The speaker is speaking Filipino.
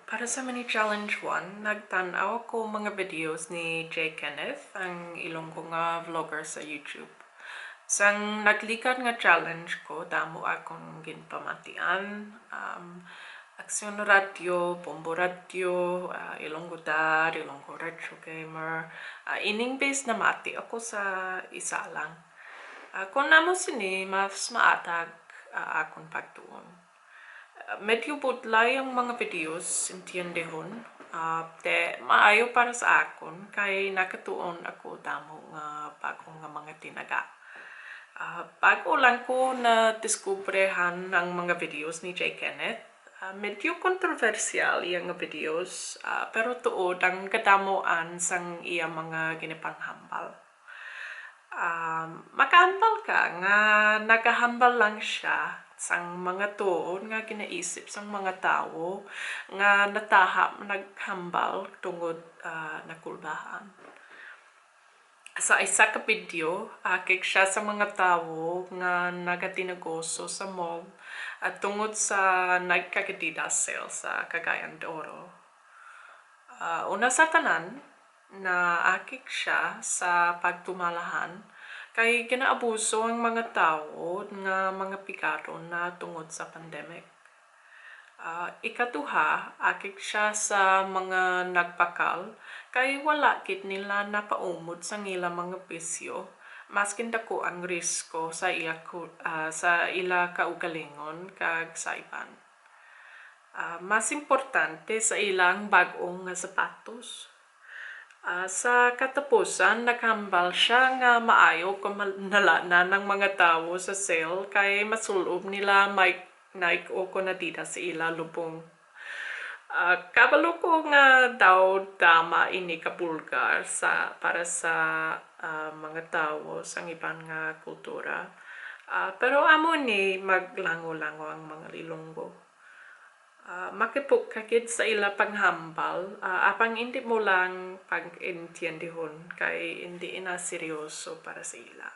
Para sa mini challenge 1, nagtanaw ko mga videos ni J. Kenneth, ang ilonggo nga vlogger sa YouTube. Sang naglikat nga challenge ko, damo akong ginpamatian, Aksyon Radio, Bombo Radio, Ilonggo Dad, Ilonggo Retro Gamer. Ining base na mati ako sa isa lang. Kung namo sini, mas maatag akong pagtuon. Medyo budlay ang mga videos, intiyendehon. Te maayo para sa akon, kay nakatuon ako damo nga bago nga mga tinaga. Bago lang ko na diskubrehan ang mga videos ni J. Kenneth. Medyo kontroversial iyang videos, pero tuod ang kadamoan sang iya mga ginipanghambal. Makahambal ka nga nakahambal lang siya sang mga tuon nga ginaisip sang mga tao nga natahap naghambal tungod nakulbahan. Sa isa ka video, kay siya sa mga tao nga nagatinegosyo sa mall at tungod sa nagkakadida sale sa Cagayan de Oro. Una sa tanan, na akik siya sa pagtumalahan kay ginaabuso ang mga tao nga mga pikado na tungod sa pandemic. Ikaduha, akik siya sa mga nagpakal kay wala kit nila napaumod sa ngila mga bisyo maskin dako ang risko sa ila kaugalingon kag sa iban. Mas importante sa ilang bag-ong nga sapatos. Sa katapusan, naghambal siya nga maayo kung nalanan ng mga tao sa sale kay masulob nila Nike o konadida sa ila lubong. Kabalo ko nga daw dama ini kabulgar para sa mga tao sa ibang nga kultura. Pero amo ni maglango-lango ang mga Ilonggo. Makipagkakit sa ila panghambal, apang hindi mo lang pag-intiyendihon kay hindi ina seryoso para sa ila.